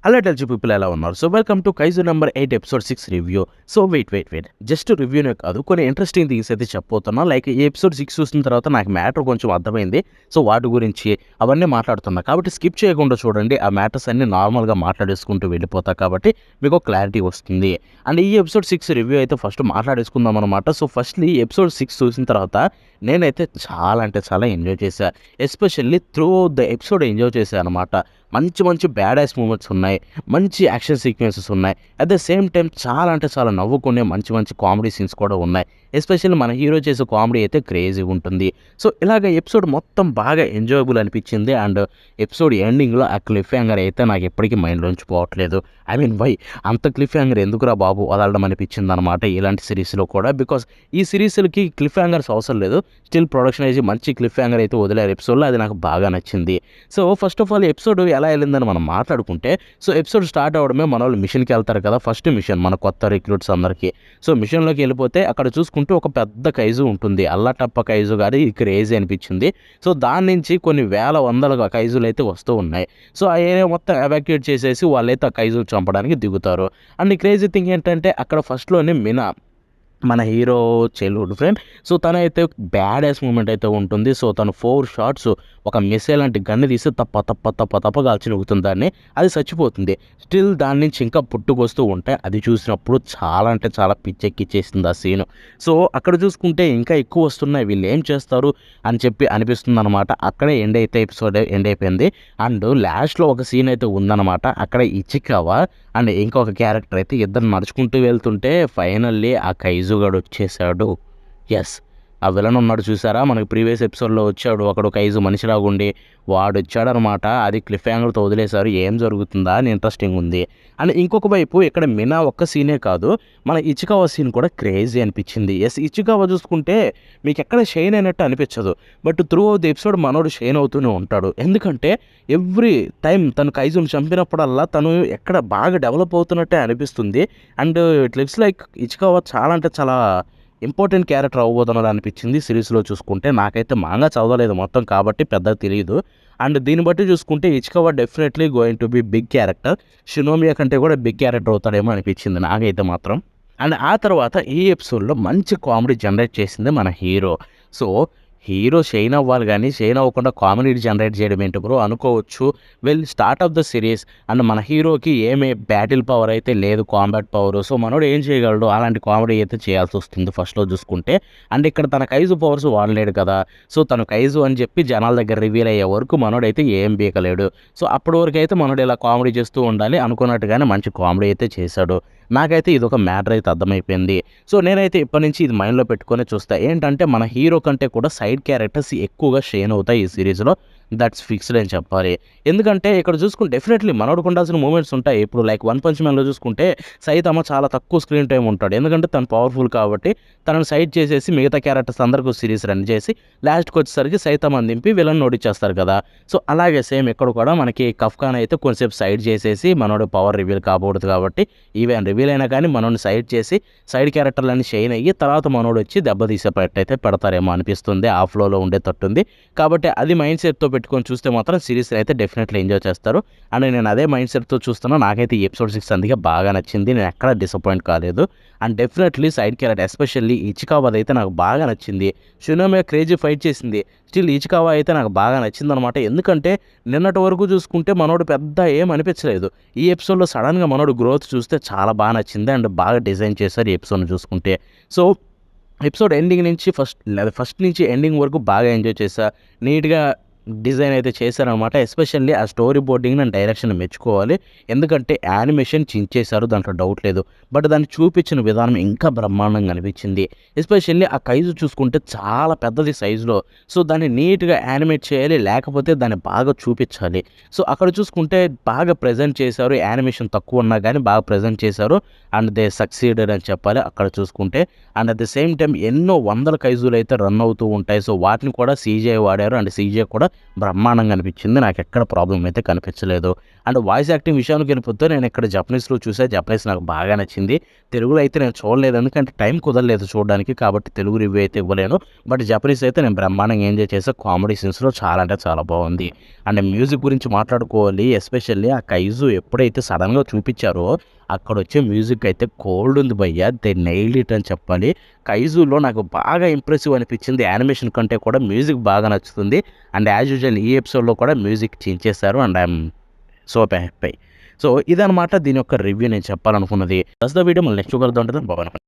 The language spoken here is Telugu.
హలో టెల్చు పీపుల్ ఎలా ఉన్నారు? So welcome to Kaiju number 8 episode 6 review. So wait just review కాదు, కొన్ని ఇంట్రెస్టింగ్ థింగ్స్ అయితే చెప్పబోతున్నా. లైక్ ఈ ఎపిసోడ్ 6 చూసిన తర్వాత నాకు మ్యాటర్ కొంచెం అర్థమైంది. సో వాటి గురించి అవన్నీ మాట్లాడుతున్నా కాబట్టి స్కిప్ చేయకుండా చూడండి. ఆ మ్యాటర్స్ అన్ని నార్మల్గా మాట్లాడేసుకుంటూ వెళ్ళిపోతా కాబట్టి మీకు క్లారిటీ వస్తుంది. అండ్ ఈ ఎపిసోడ్ 6 రివ్యూ అయితే ఫస్ట్ మాట్లాడేసుకుందాం అనమాట. సో ఫస్ట్లీ ఎపిసోడ్ 6 చూసిన తర్వాత నేనైతే చాలా అంటే చాలా ఎంజాయ్ చేశా. Especially through the episode enjoy చేశాను అనమాట. మంచి మంచి బ్యాడ్ యాస్ మూమెంట్స్ ఉన్నాయి, మంచి యాక్షన్ సీక్వెన్సెస్ ఉన్నాయి. అట్ ద సేమ్ టైం చాలా అంటే చాలా నవ్వుకునే మంచి మంచి కామెడీ సీన్స్ కూడా ఉన్నాయి. ఎస్పెషల్లీ మన హీరో చేసే కామెడీ అయితే క్రేజీగా ఉంటుంది. సో ఇలాగ ఎపిసోడ్ మొత్తం బాగా ఎంజాయబుల్ అనిపించింది. అండ్ ఎపిసోడ్ ఎండింగ్లో ఆ క్లిఫ్ హ్యాంగర్ అయితే నాకు ఎప్పటికీ మైండ్లోంచి పోవట్లేదు. ఐ మీన్ వై అంత క్లిఫ్ హ్యాంగర్ ఎందుకురా బాబు వదలడం అనిపించింది అనమాట ఇలాంటి సిరీస్లో కూడా. బికాస్ ఈ సిరీస్లకి క్లిఫ్ హ్యాంగర్స్ అవసరం లేదు, స్టిల్ ప్రొడక్షన్ అయితే మంచి క్లిఫ్ హ్యాంగర్ అయితే వదిలేరు ఎపిసోడ్లో. అది నాకు బాగా నచ్చింది. So first of all episode ఎలా వెళ్ళిందని మనం మాట్లాడుకుంటే, సో ఎపిసోడ్ స్టార్ట్ అవ్వడమే మన వాళ్ళు మిషన్కి వెళ్తారు కదా. ఫస్ట్ మిషన్ మన కొత్త రిక్రూట్స్ అందరికీ. సో మిషన్లోకి వెళ్ళిపోతే అక్కడ చూసుకుంటూ ఒక పెద్ద ఖైజు ఉంటుంది. అల్లటప్ప ఖైజు గారి క్రేజీ అనిపించింది. సో దాని నుంచి కొన్ని వేల వందల ఖైజులు అయితే వస్తూ ఉన్నాయి. సో ఆ ఏరియా మొత్తం ఎవాక్యుయేట్ చేసేసి వాళ్ళైతే ఆ ఖైజులు చంపడానికి దిగుతారు. అండ్ ఈ క్రేజీ థింగ్ ఏంటంటే అక్కడ ఫస్ట్లోనే మినా మన హీరో చైల్డ్హుడ్ ఫ్రెండ్. సో తనైతే బ్యాడ్ యాస్ మూమెంట్ అయితే ఉంటుంది. సో తను 4 షాట్స్ ఒక మిసైల్ లాంటి గన్ను తీసి తప్ప కాల్చి నూగుతుంది దాన్ని. అది చచ్చిపోతుంది. స్టిల్ దాని నుంచి ఇంకా పుట్టుకొస్తూ ఉంటాయి. అది చూసినప్పుడు చాలా అంటే చాలా పిచ్చెక్కిచ్చేసింది ఆ సీను. సో అక్కడ చూసుకుంటే ఇంకా ఎక్కువ వస్తున్నాయి, వీళ్ళు ఏం చేస్తారు అని చెప్పి అనిపిస్తుంది అనమాట. అక్కడే ఎపిసోడ్ ఎండ్ అయిపోయింది. అండ్ లాస్ట్లో ఒక సీన్ అయితే ఉందన్నమాట. అక్కడ ఇచికావా అండ్ ఇంకొక క్యారెక్టర్ అయితే ఇద్దరు నడుచుకుంటూ వెళ్తుంటే ఫైనల్లీ ఆ ఖైజుగాడు వచ్చేసాడు. ఎస్, ఆ విలన్ ఉన్నాడు చూసారా, మనకి ప్రీవియస్ ఎపిసోడ్లో వచ్చాడు ఒకడు ఖైజు మనిషిలాగుండి. వాడు వచ్చాడనమాట. అది క్లిఫ్ హ్యాంగర్తో వదిలేశారు. ఏం జరుగుతుందా అని ఇంట్రెస్టింగ్ ఉంది. అండ్ ఇంకొక వైపు ఇక్కడ మినా ఒక్క సీనే కాదు, మన ఇచికావా సీన్ కూడా క్రేజీ అనిపించింది. ఎస్, ఇచికావా చూసుకుంటే మీకు ఎక్కడ షైన్ అయినట్టు అనిపించదు. But through out the episode మనోడు షైన్ అవుతూనే ఉంటాడు. ఎందుకంటే ఎవ్రీ టైం తను ఖైజును చంపినప్పుడల్లా తను ఎక్కడ బాగా డెవలప్ అవుతున్నట్టే అనిపిస్తుంది. And it looks like Ichikawa చాలా అంటే చాలా ఇంపార్టెంట్ క్యారెక్టర్ అవ్వబోతున్నది అనిపించింది సిరీస్లో చూసుకుంటే. నాకైతే మాంగా చదవలేదు మొత్తం కాబట్టి పెద్దగా తెలియదు. అండ్ దీన్ని బట్టి చూసుకుంటే Ichikawa definitely going to be big character. Shinomiya కంటే కూడా బిగ్ క్యారెక్టర్ అవుతాడేమో అనిపించింది నాకైతే మాత్రం. అండ్ ఆ తర్వాత ఈ ఎపిసోడ్లో మంచి కామెడీ జనరేట్ చేసింది మన హీరో. సో హీరో షైన్ అవ్వాలి కానీ షైన్ అవ్వకుండా కామెడీ జనరేట్ చేయడం ఏంటి బ్రో అనుకోవచ్చు. Start of the series. And మన హీరోకి ఏమే బ్యాటిల్ పవర్ అయితే లేదు, కాంబాట్ పవర్. సో మనోడు ఏం చేయగలడు, అలాంటి కామెడీ అయితే చేయాల్సి వస్తుంది ఫస్ట్లో చూసుకుంటే. అండ్ ఇక్కడ తన ఖైజు పవర్స్ వాడలేడు కదా. సో తను ఖైజు అని చెప్పి జనాల దగ్గర రివీల్ అయ్యే వరకు మనోడైతే ఏం బీకలేడు. సో అప్పటి వరకు అయితే మనోడు ఇలా కామెడీ చేస్తూ ఉండాలి అనుకున్నట్టుగానే మంచి కామెడీ అయితే చేశాడు. నాకైతే ఇది ఒక మ్యాటర్ అయితే అర్థమైపోయింది. సో నేనైతే ఇప్పటి నుంచి ఇది మైండ్లో పెట్టుకొని చూస్తా. ఏంటంటే మన హీరో కంటే కూడా సైడ్ క్యారెక్టర్స్ ఎక్కువగా షైన్ అవుతాయి ఈ సిరీస్లో. దట్స్ ఫిక్స్డ్ అని చెప్పాలి. ఎందుకంటే ఇక్కడ చూసుకుంటే డెఫినెట్లీ మనోడికి ఉండాల్సిన మూమెంట్స్ ఉంటాయి. ఇప్పుడు లైక్ వన్ పంచ్ మ్యాన్లో చూసుకుంటే సైతమ చాలా తక్కువ స్క్రీన్ టైం ఉంటాడు. ఎందుకంటే తను పవర్ఫుల్ కాబట్టి తనను సైడ్ చేసేసి మిగతా క్యారెక్టర్స్ అందరికీ సిరీస్ రన్ చేసి లాస్ట్కి వచ్చేసరికి సైతమని దింపి విలన్ ఓడిచ్చేస్తారు కదా. సో అలాగే సేమ్ ఇక్కడ కూడా మనకి కఫ్కాన్ అయితే కొంచెంసేపు సైడ్ చేసేసి మనోడు పవర్ రివీల్ కాబోదు కాబట్టి ఈవెన్ రివీల్ అయినా కానీ మనోడిని సైడ్ చేసి సైడ్ క్యారెక్టర్లన్నీ షైన్ అయ్యి తర్వాత మనోడు వచ్చి దెబ్బతీసే అయితే పెడతారేమో అనిపిస్తుంది. ఆ ఫ్లోలో ఉండేటట్టుంది. కాబట్టి అది మైండ్ సెట్తో పెట్టుకొని చూస్తే మాత్రం సిరీస్ అయితే డెఫినెట్లీ ఎంజాయ్ చేస్తారు. అండ్ నేను అదే మైండ్ సెట్తో చూస్తున్నా. నాకైతే ఈ ఎపిసోడ్ 6 అందుకే బాగా నచ్చింది. నేను ఎక్కడ డిసప్పాయింట్ కాలేదు. And definitely side character especially Ichikawa అయితే నాకు బాగా నచ్చింది. షినోమియా క్రేజీ ఫైట్ చేసింది. స్టిల్ ఇచికావా అయితే నాకు బాగా నచ్చింది అనమాట. ఎందుకంటే నిన్నటి వరకు చూసుకుంటే మనోడు పెద్ద ఏం అనిపించలేదు. ఈ ఎపిసోడ్లో సడన్గా మనోడు గ్రోత్ చూస్తే చాలా బాగా నచ్చింది. అండ్ బాగా డిజైన్ చేశారు ఈ ఎపిసోడ్ని చూసుకుంటే. సో ఎపిసోడ్ ఎండింగ్ నుంచి ఫస్ట్ నుంచి ఎండింగ్ వరకు బాగా ఎంజాయ్ చేశా. నీట్గా డిజైన్ అయితే చేశారనమాట. ఎస్పెషల్లీ ఆ స్టోరీ బోర్డింగ్ అండ్ డైరెక్షన్ మెచ్చుకోవాలి. ఎందుకంటే యానిమేషన్ చించేశారు, దాంట్లో డౌట్ లేదు. బట్ దాన్ని చూపించిన విధానం ఇంకా బ్రహ్మాండంగా అనిపించింది. ఎస్పెషల్లీ ఆ ఖైజు చూసుకుంటే చాలా పెద్దది సైజులో. సో దాన్ని నీట్గా యానిమేట్ చేయాలి, లేకపోతే దాన్ని బాగా చూపించాలి. సో అక్కడ చూసుకుంటే బాగా ప్రజెంట్ చేశారు. యానిమేషన్ తక్కువ ఉన్నా కానీ బాగా ప్రజెంట్ చేశారు. అండ్ దే సక్సీడెడ్ అని చెప్పాలి అక్కడ చూసుకుంటే. And at the same time ఎన్నో వందల ఖైజులు అయితే రన్ అవుతూ ఉంటాయి. సో వాటిని కూడా సీజే వాడారు. అండ్ సీజే కూడా బ్రహ్మాండంగా అనిపించింది. నాకు ఎక్కడ ప్రాబ్లమ్ అయితే కనిపించలేదు. అండ్ వాయిస్ యాక్టింగ్ విషయానికి వెళ్ళిపోతే నేను ఇక్కడ జపనీస్‌లో చూసా. జపనీస్ నాకు బాగా నచ్చింది. తెలుగులో అయితే నేను చూడలేదు. ఎందుకంటే టైం కుదరలేదు చూడడానికి. కాబట్టి తెలుగు రివ్యూ అయితే ఇవ్వలేను. బట్ జపనీస్ అయితే నేను బ్రహ్మాండంగా ఎంజాయ్ చేశా. కామెడీ సీన్స్‌లో చాలా అంటే చాలా బాగుంది. అండ్ మ్యూజిక్ గురించి మాట్లాడుకోవాలి. ఎస్పెషల్లీ ఆ కైజు ఎప్పుడైతే సడన్‌గా చూపించారో అక్కడొచ్చే మ్యూజిక్ అయితే కోల్డ్ ఉంది భయ్యా. దే నెయిల్డ్ ఇట్ అని చెప్పాలి. కైజులో నాకు బాగా ఇంప్రెసివ్ అనిపించింది. యానిమేషన్ కంటే కూడా మ్యూజిక్ బాగా నచ్చుతుంది. అండ్ యాజ్ యూజువల్ ఈ ఎపిసోడ్‌లో కూడా మ్యూజిక్ చించేశారు. And I'm so happy. So ఇదనమాట దీని యొక్క రివ్యూ నేను చెప్పాలనుకున్నది. That's the video. మళ్ళీ నెక్స్ట్ కలుద్దాం. బాయ్.